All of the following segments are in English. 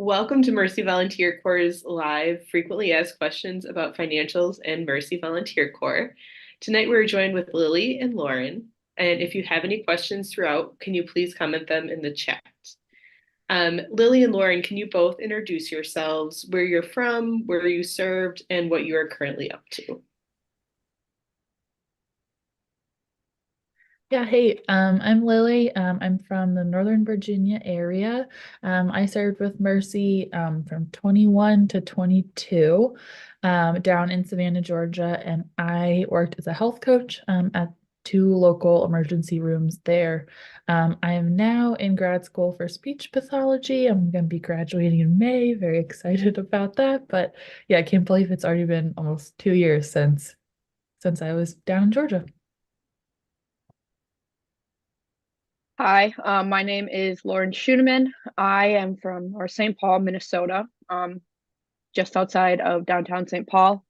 Welcome to Mercy Volunteer Corps' live frequently asked questions about financials and Mercy Volunteer Corps. Tonight we're joined with Lily and Lauren. And if you have any questions throughout, can you please comment them in the chat? Lily and Lauren, can you both introduce yourselves, where you're from, where you served, and what you are currently up to? Yeah, hey, I'm Lily. I'm from the Northern Virginia area. I served with Mercy from 21 to 22 down in Savannah, Georgia, and I worked as a health coach at two local emergency rooms there. I am now in grad school for speech pathology. I'm going to be graduating in May. Very excited about that. But yeah, I can't believe it's already been almost 2 years since I was down in Georgia. Hi, my name is Lauren Schuneman. I am from St. Paul, Minnesota, just outside of downtown St. Paul.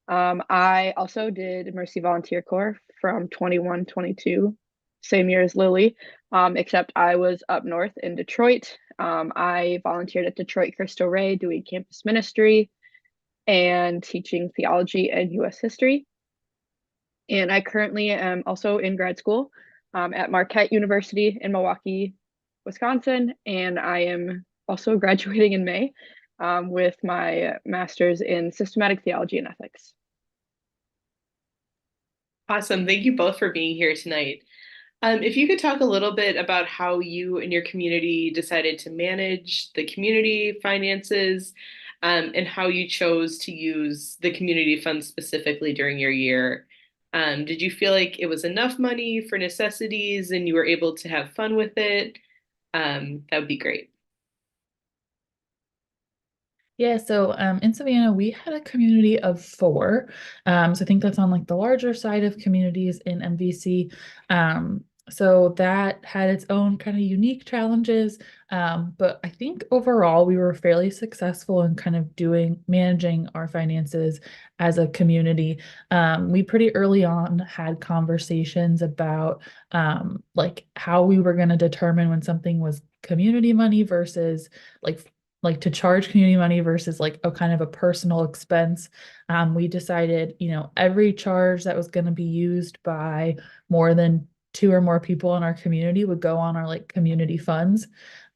I also did Mercy Volunteer Corps from 21, 22, same year as Lily, except I was up north in Detroit. I volunteered at Detroit Cristo Rey doing campus ministry and teaching theology and US history. And I currently am also in grad school at Marquette University in Milwaukee, Wisconsin. And I am also graduating in May with my master's in systematic theology and ethics. Awesome. Thank you both for being here tonight. If you could talk a little bit about how you and your community decided to manage the community finances, and how you chose to use the community fund specifically during your year. Did you feel like it was enough money for necessities and you were able to have fun with it? That would be great. Yeah, so in Savannah, we had a community of four. So I think that's on like the larger side of communities in MVC. So that had its own kind of unique challenges. But I think overall we were fairly successful in kind of managing our finances as a community. We pretty early on had conversations about like how we were going to determine when something was community money versus like to charge community money versus like a kind of a personal expense. We decided, every charge that was going to be used by more than two or more people in our community would go on our like community funds.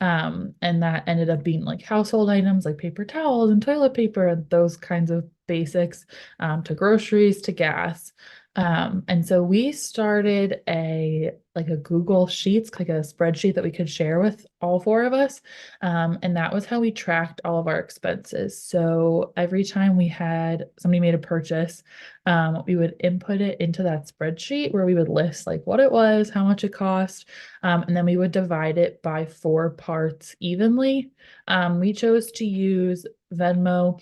And that ended up being like household items like paper towels and toilet paper and those kinds of basics, to groceries to gas. And so we started a Google Sheets, like a spreadsheet that we could share with all four of us. And that was how we tracked all of our expenses. So every time somebody made a purchase, we would input it into that spreadsheet where we would list like what it was, how much it cost, and then we would divide it by four parts evenly. We chose to use Venmo,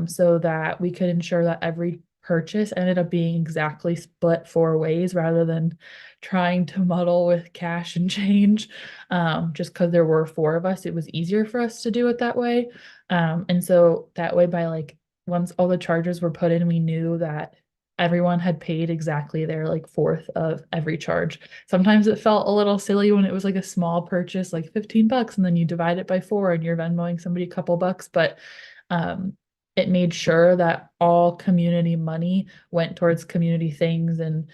so that we could ensure that every purchase ended up being exactly split four ways rather than trying to muddle with cash and change. Just because there were four of us, it was easier for us to do it that way. And so that way, by like once all the charges were put in, we knew that everyone had paid exactly their like fourth of every charge. Sometimes it felt a little silly when it was like a small purchase, like $15, and then you divide it by four and you're Venmoing somebody a couple bucks. But it made sure that all community money went towards community things. And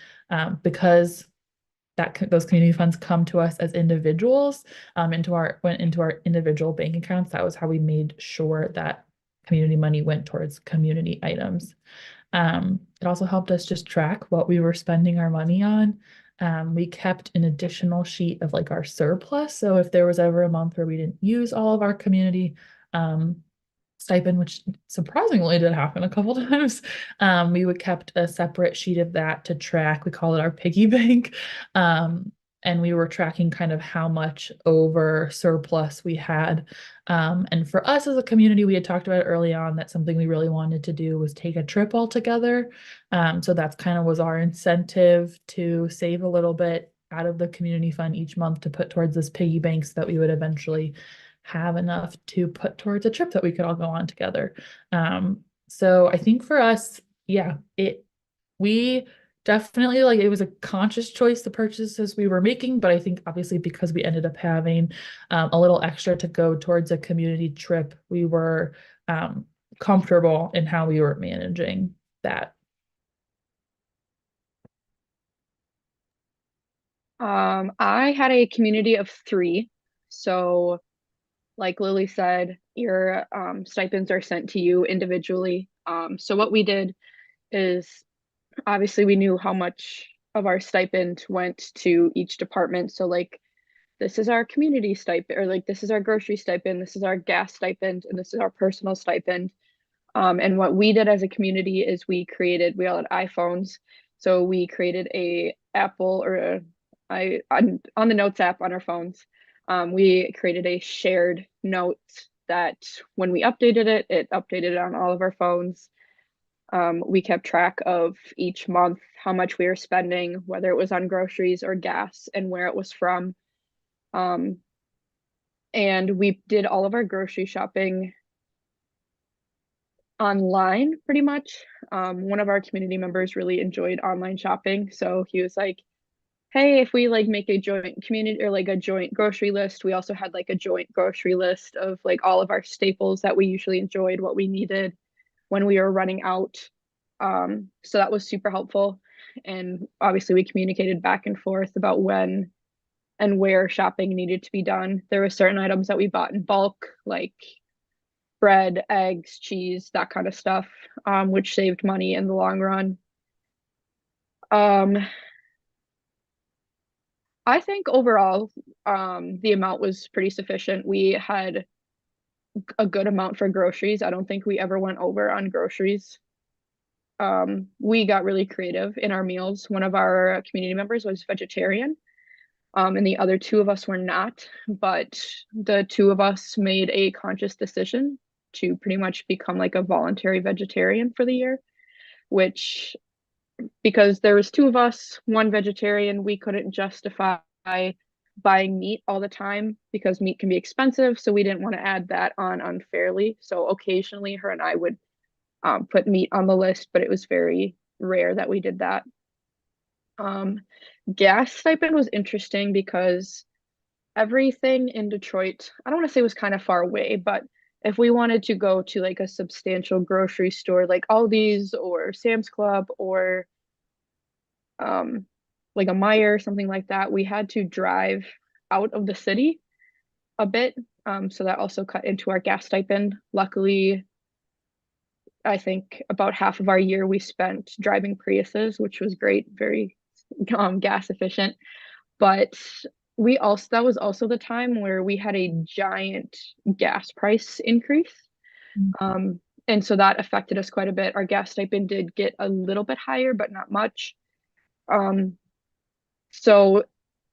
because those community funds come to us as individuals, went into our individual bank accounts, that was how we made sure that community money went towards community items. It also helped us just track what we were spending our money on. We kept an additional sheet of like our surplus. So if there was ever a month where we didn't use all of our community um, stipend, which surprisingly did happen a couple times, we would kept a separate sheet of that to track. We call it our piggy bank. And we were tracking kind of how much over surplus we had. And for us as a community, we had talked about it early on that something we really wanted to do was take a trip all together. So that's kind of was our incentive to save a little bit out of the community fund each month to put towards this piggy bank so that we would eventually have enough to put towards a trip that we could all go on together. So I think for us, yeah, we definitely like it was a conscious choice, the purchases we were making, but I think obviously because we ended up having a little extra to go towards a community trip, we were comfortable in how we were managing that. I had a community of three. So, like Lily said, your stipends are sent to you individually. So what we did is obviously we knew how much of our stipend went to each department. So like this is our community stipend, or like this is our grocery stipend, this is our gas stipend, and this is our personal stipend. And what we did as a community is we all had iPhones, so we created a Apple or a I on the Notes app on our phones. We created a shared note that when we updated it, it updated on all of our phones. We kept track of each month how much we were spending, whether it was on groceries or gas, and where it was from. Um, and we did all of our grocery shopping online pretty much. One of our community members really enjoyed online shopping, so he was like, "Hey, if we like make a joint community or like a joint grocery list, we also had like a joint grocery list of like all of our staples that we usually enjoyed, what we needed when we were running out." So that was super helpful. And obviously, we communicated back and forth about when and where shopping needed to be done. There were certain items that we bought in bulk, like bread, eggs, cheese, that kind of stuff, which saved money in the long run. Um, I think overall, the amount was pretty sufficient. We had a good amount for groceries. I don't think we ever went over on groceries. We got really creative in our meals. One of our community members was vegetarian, and the other two of us were not. But the two of us made a conscious decision to pretty much become like a voluntary vegetarian for the year, which because there was two of us, one vegetarian, we couldn't justify buying meat all the time because meat can be expensive. So we didn't want to add that on unfairly. So occasionally her and I would put meat on the list, but it was very rare that we did that. Um, Gas stipend was interesting because everything in Detroit, I don't want to say was kind of far away, but if we wanted to go to like a substantial grocery store like Aldi's or Sam's Club or um, like a Meyer or something like that, we had to drive out of the city a bit. So that also cut into our gas stipend. Luckily, I think about half of our year we spent driving Priuses, which was great, very gas efficient. But we also that was also the time where we had a giant gas price increase. Um, and so that affected us quite a bit. Our gas stipend did get a little bit higher, but not much. Um, so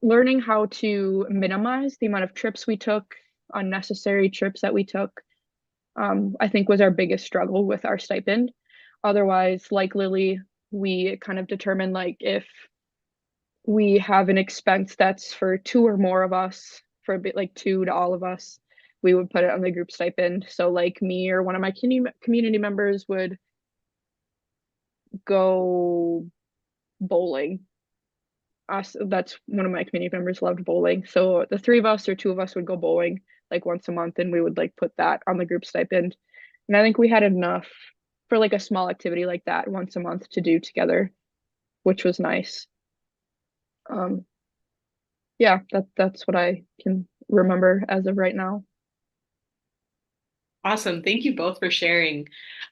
learning how to minimize the amount of trips we took, unnecessary trips that we took, I think was our biggest struggle with our stipend. Otherwise, like Lily, we kind of determined like if we have an expense that's for two or more of us, for a bit like two to all of us, we would put it on the group stipend. So like me or one of my community members would go bowling. Us, that's one of my community members loved bowling. So the three of us or two of us would go bowling like once a month and we would like put that on the group stipend. And I think we had enough for like a small activity like that once a month to do together, which was nice. Um, yeah, that's what I can remember as of right now. Awesome. Thank you both for sharing.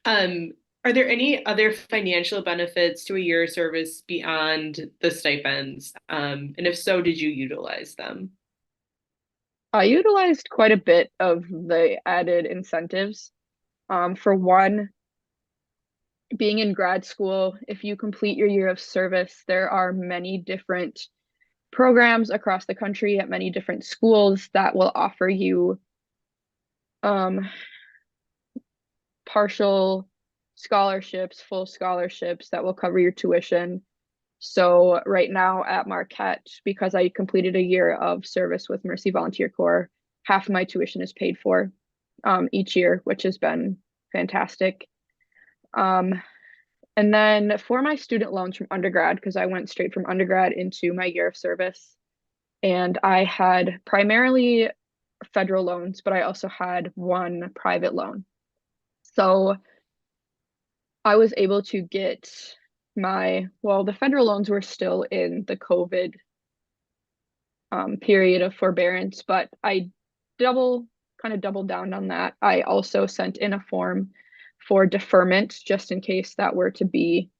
Um, are there any other financial benefits to a year of service beyond the stipends? And if so, did you utilize them? I utilized quite a bit of the added incentives. For one, being in grad school, if you complete your year of service, there are many different programs across the country at many different schools that will offer you um, partial scholarships, full scholarships that will cover your tuition. So right now at Marquette, because I completed a year of service with Mercy Volunteer Corps, half of my tuition is paid for each year, which has been fantastic. Um, And then for my student loans from undergrad, because I went straight from undergrad into my year of service, and I had primarily federal loans, but I also had one private loan. So I was able to get well, the federal loans were still in the COVID period of forbearance, but I double kind of doubled down on that. I also sent in a form for deferment just in case that were to be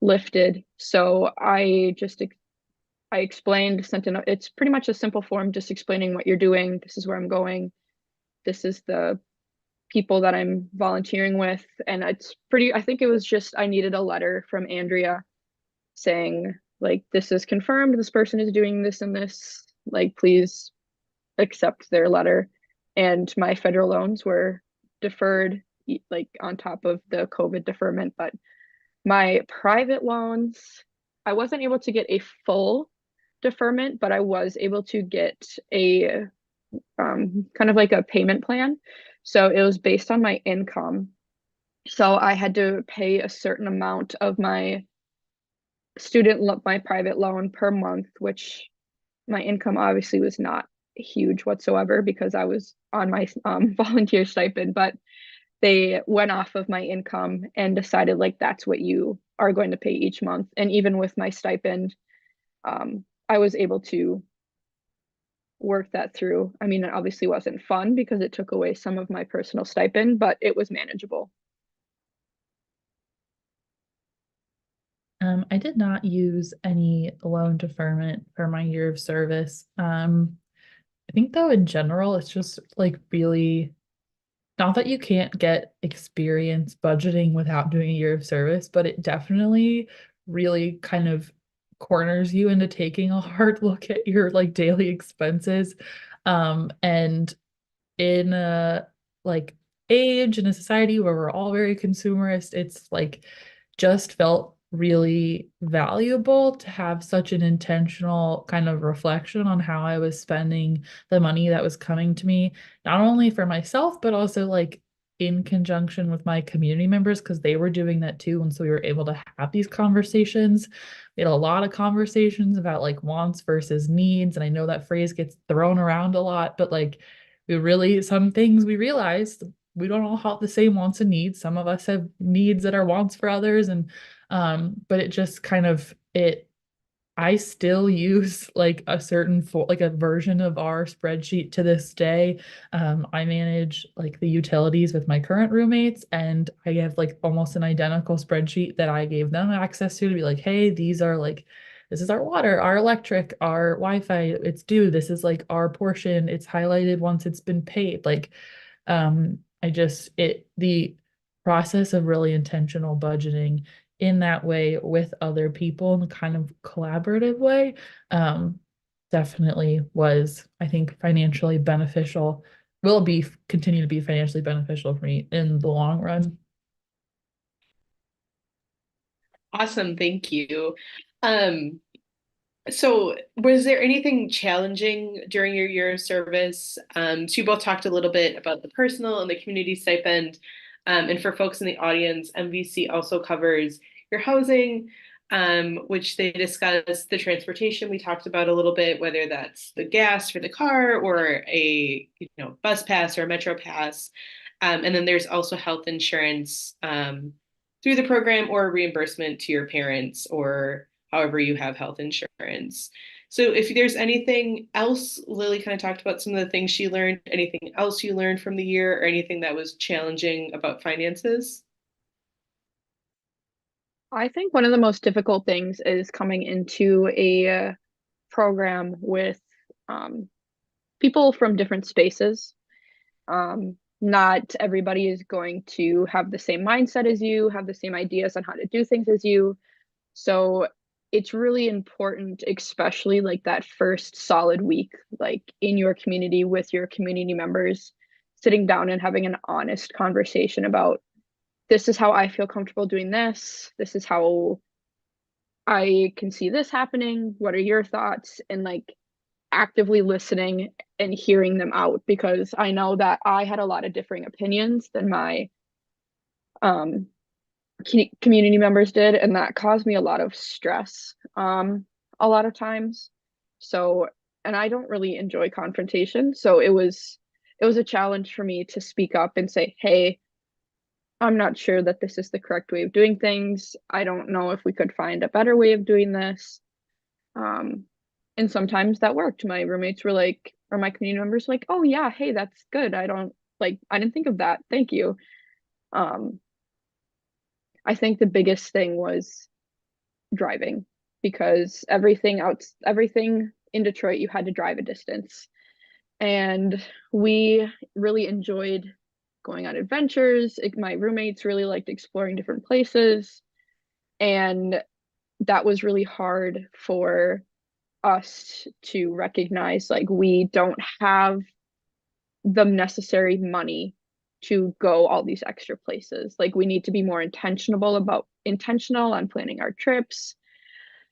lifted. So I explained, sent in, it's pretty much a simple form, just explaining what you're doing. This is where I'm going. This is the people that I'm volunteering with. And I think it was just, I needed a letter from Andrea saying, like, this is confirmed. This person is doing this and this. Like, please accept their letter. And my federal loans were deferred, like, on top of the COVID deferment. But my private loans, I wasn't able to get a full deferment, but I was able to get a kind of like a payment plan. So it was based on my income. So I had to pay a certain amount of my private loan per month, which my income obviously was not huge whatsoever because I was on my volunteer stipend, but they went off of my income and decided like that's what you are going to pay each month. And even with my stipend, I was able to work that through. I mean, it obviously wasn't fun because it took away some of my personal stipend, but it was manageable. I did not use any loan deferment for my year of service. I think though in general, it's just like really not that you can't get experience budgeting without doing a year of service, but it definitely really kind of corners you into taking a hard look at your like daily expenses. And in a like age in a society where we're all very consumerist, it's like just felt really valuable to have such an intentional kind of reflection on how I was spending the money that was coming to me, not only for myself, but also like in conjunction with my community members because they were doing that too. And so we were able to have these conversations. We had a lot of conversations about like wants versus needs. And I know that phrase gets thrown around a lot, but like some things we realized we don't all have the same wants and needs. Some of us have needs that are wants for others. And but it just kind of it I still use like a like a version of our spreadsheet to this day. I manage like the utilities with my current roommates, and I have like almost an identical spreadsheet that I gave them access to be like, hey, these are like, this is our water, our electric, our Wi-Fi, it's due. This is like our portion. It's highlighted once it's been paid. Like, the process of really intentional budgeting in that way with other people in a kind of collaborative way, um, definitely was, I think, financially beneficial, will be continue to be financially beneficial for me in the long run. Awesome, thank you. Um, So, was there anything challenging during your year of service? So you both talked a little bit about the personal and the community stipend. And for folks in the audience, MVC also covers your housing, which they discussed the transportation we talked about a little bit, whether that's the gas for the car or a bus pass or a metro pass. And then there's also health insurance through the program or reimbursement to your parents or however you have health insurance. So if there's anything else, Lily kind of talked about some of the things she learned, anything else you learned from the year or anything that was challenging about finances? I think one of the most difficult things is coming into a program with um, people from different spaces. Not everybody is going to have the same mindset as you, have the same ideas on how to do things as you. So it's really important, especially like that first solid week, like in your community with your community members, sitting down and having an honest conversation about this is how I feel comfortable doing this. This is how I can see this happening. What are your thoughts? And like actively listening and hearing them out because I know that I had a lot of differing opinions than my um community members did, and that caused me a lot of stress a lot of times. So, and I don't really enjoy confrontation, so it was a challenge for me to speak up and say, "Hey, I'm not sure that this is the correct way of doing things. I don't know if we could find a better way of doing this." Um, and sometimes that worked. My roommates were like, or my community members were like, "Oh yeah, hey, that's good. I didn't think of that. Thank you." Um, I think the biggest thing was driving because everything in Detroit you had to drive a distance. And we really enjoyed going on adventures. My roommates really liked exploring different places, and that was really hard for us to recognize like we don't have the necessary money to go all these extra places. Like we need to be more intentional on planning our trips.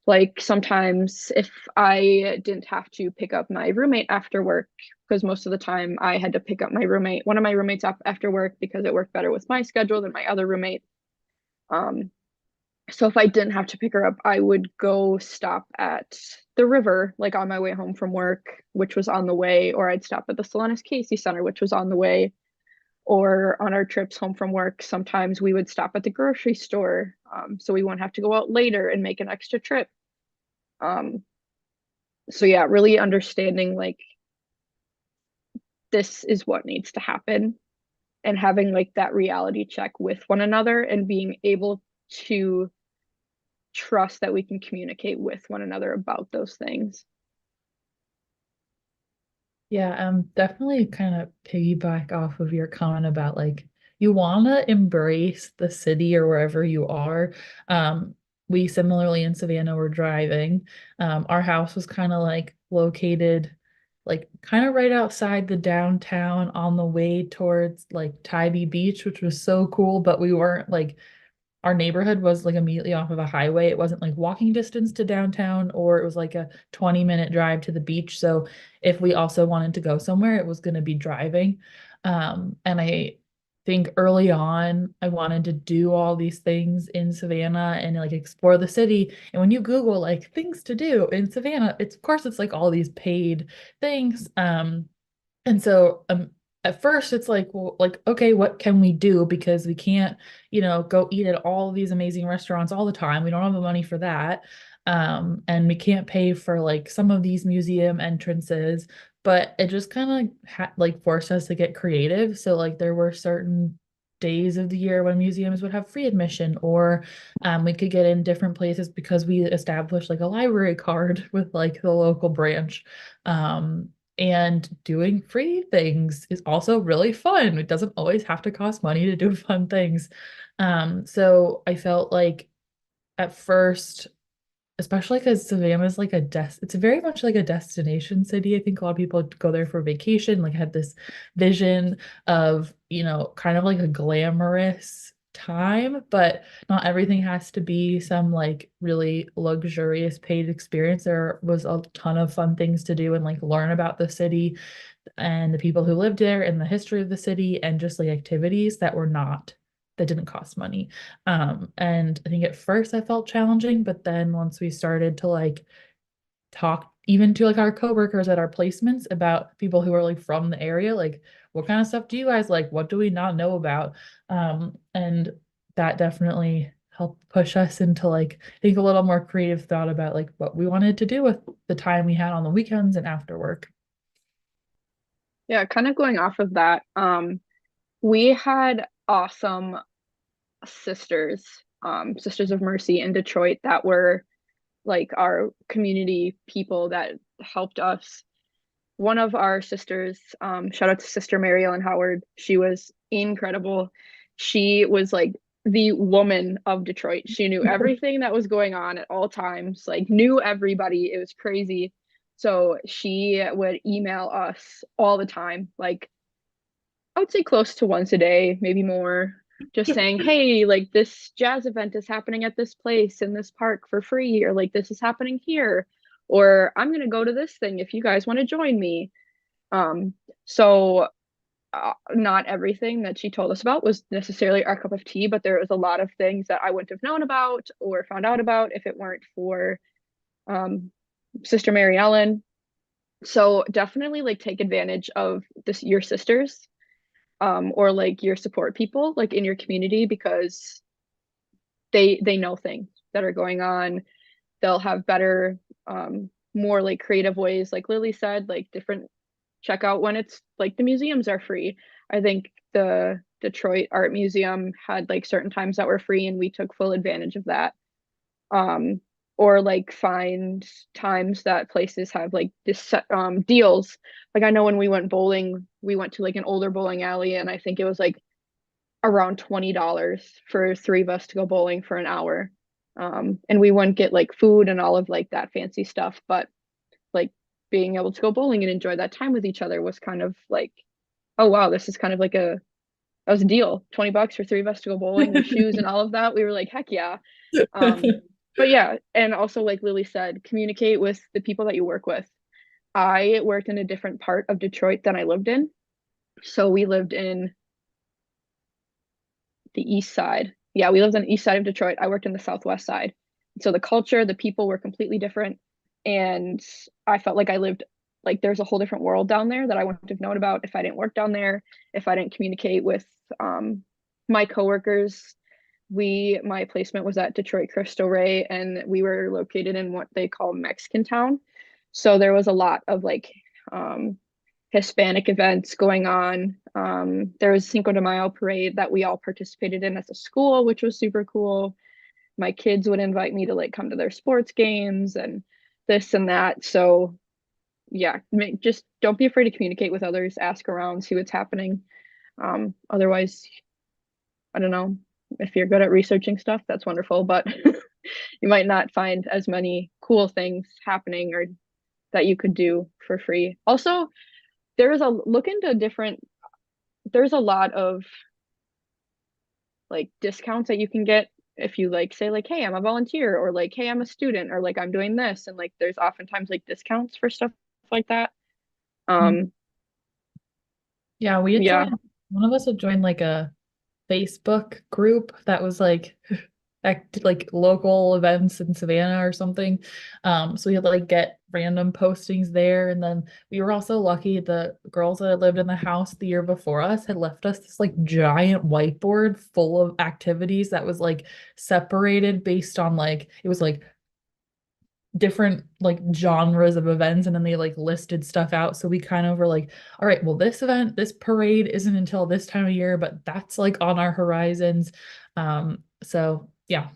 Like sometimes if I didn't have to pick up my roommate after work, because most of the time I had to pick up one of my roommates up after work because it worked better with my schedule than my other roommate. Um, so if I didn't have to pick her up, I would go stop at the river, like on my way home from work, which was on the way, or I'd stop at the Salonis Casey Center, which was on the way, or on our trips home from work, sometimes we would stop at the grocery store, so we wouldn't have to go out later and make an extra trip. Um, so yeah, really understanding like this is what needs to happen and having like that reality check with one another and being able to trust that we can communicate with one another about those things. Yeah, definitely kind of piggyback off of your comment about like you want to embrace the city or wherever you are. Um, we similarly in Savannah were driving. Our house was kind of like located like kind of right outside the downtown on the way towards like Tybee Beach, which was so cool, but we weren't like our neighborhood was like immediately off of a highway. It wasn't like walking distance to downtown, or it was like a 20-minute drive to the beach. So if we also wanted to go somewhere, it was going to be driving. And I think early on, I wanted to do all these things in Savannah and like explore the city. And when you Google like things to do in Savannah, it's of course it's like all these paid things. And so at first it's like, well, like, okay, what can we do? Because we can't, go eat at all these amazing restaurants all the time. We don't have the money for that. And we can't pay for like some of these museum entrances, but it just kind of like forced us to get creative. So like there were certain days of the year when museums would have free admission, or we could get in different places because we established like a library card with like the local branch. And doing free things is also really fun. It doesn't always have to cost money to do fun things. So I felt like at first, especially because Savannah is like it's very much like a destination city. I think a lot of people go there for vacation, like had this vision of, kind of like a glamorous time, but not everything has to be some like really luxurious paid experience. There was a ton of fun things to do and like learn about the city and the people who lived there and the history of the city and just like activities that didn't cost money. And I think at first I felt challenging, but then once we started to like talk even to like our coworkers at our placements about people who are like from the area, like what kind of stuff do you guys like? What do we not know about? And that definitely helped push us into like I think a little more creative thought about like what we wanted to do with the time we had on the weekends and after work. Yeah, kind of going off of that, we had awesome sisters, Sisters of Mercy in Detroit that were like our community people that helped us. One of our sisters, shout out to Sister Mary Ellen Howard, she was incredible. She was like the woman of Detroit. She knew everything that was going on at all times, like knew everybody. It was crazy. So she would email us all the time, like I would say close to once a day, maybe more, just saying, hey, like this jazz event is happening at this place in this park for free, or like this is happening here, or I'm gonna go to this thing if you guys want to join me. So not everything that she told us about was necessarily our cup of tea, but there was a lot of things that I wouldn't have known about or found out about if it weren't for um, Sister Mary Ellen. So definitely like take advantage of this your sisters or like your support people like in your community because they know things that are going on. They'll have better more like creative ways like Lily said, like different check out when it's like the museums are free. I think the Detroit Art Museum had like certain times that were free and we took full advantage of that. Um, or like find times that places have like this deals. Like I know when we went bowling, we went to like an older bowling alley and I think it was like around $20 for three of us to go bowling for an hour. And we wouldn't get like food and all of like that fancy stuff, but like being able to go bowling and enjoy that time with each other was kind of like, oh wow, this is kind of like that was a deal. $20 for three of us to go bowling with shoes and all of that. We were like, heck yeah. But yeah, and also like Lily said, communicate with the people that you work with. I worked in a different part of Detroit than I lived in. So we lived in the east side. Yeah, we lived on the east side of Detroit. I worked in the southwest side. So the culture, the people were completely different. And I felt like I lived like there's a whole different world down there that I wouldn't have known about if I didn't work down there, if I didn't communicate with my coworkers. My placement was at Detroit Cristo Rey, and we were located in what they call Mexican Town. So there was a lot of like um, Hispanic events going on. There was Cinco de Mayo parade that we all participated in as a school, which was super cool. My kids would invite me to like come to their sports games and this and that. So yeah, just don't be afraid to communicate with others, ask around, see what's happening. Otherwise, I don't know if you're good at researching stuff, that's wonderful, but you might not find as many cool things happening or that you could do for free. Also, there's a look into different there's a lot of like discounts that you can get if you like say like hey I'm a volunteer or like hey I'm a student or like I'm doing this and like there's oftentimes like discounts for stuff like that. um Yeah, we had yeah. joined, one of us had joined like a Facebook group that was like like local events in Savannah or something. So we had to like get random postings there. And then we were also lucky the girls that had lived in the house the year before us had left us this like giant whiteboard full of activities that was like separated based on like it was like different like genres of events and then they like listed stuff out so we kind of were like all right well this event this parade isn't until this time of year but that's like on our horizons. So yeah.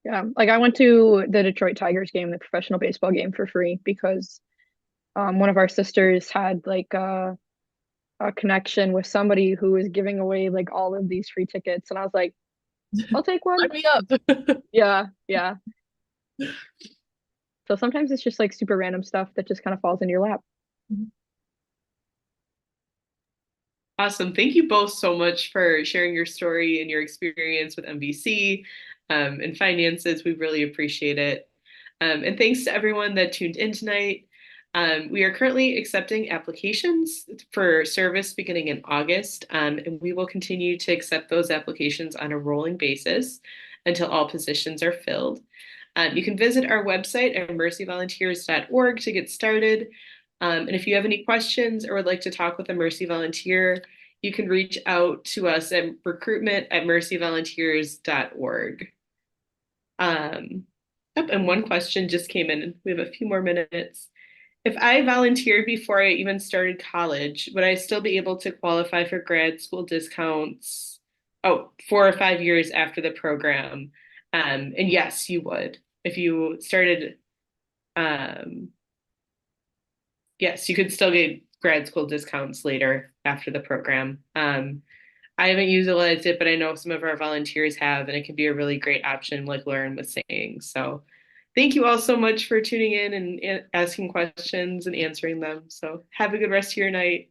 Yeah, like I went to the Detroit Tigers game, the professional baseball game for free because one of our sisters had like a connection with somebody who was giving away like all of these free tickets and I was like I'll take one. Sign me up. Yeah, yeah. So sometimes it's just like super random stuff that just kind of falls in your lap. Awesome. Thank you both so much for sharing your story and your experience with MVC and finances. We really appreciate it. And thanks to everyone that tuned in tonight. We are currently accepting applications for service beginning in August, and we will continue to accept those applications on a rolling basis until all positions are filled. You can visit our website at mercyvolunteers.org to get started. And if you have any questions or would like to talk with a Mercy volunteer, you can reach out to us at recruitment@mercyvolunteers.org. Yep, and one question just came in. We have a few more minutes. If I volunteered before I even started college, would I still be able to qualify for grad school discounts? Oh, 4 or 5 years after the program. And yes, you would. If you started, um, yes, you could still get grad school discounts later after the program. I haven't utilized it, but I know some of our volunteers have, and it can be a really great option, like Lauren was saying. So thank you all so much for tuning in and asking questions and answering them. So have a good rest of your night.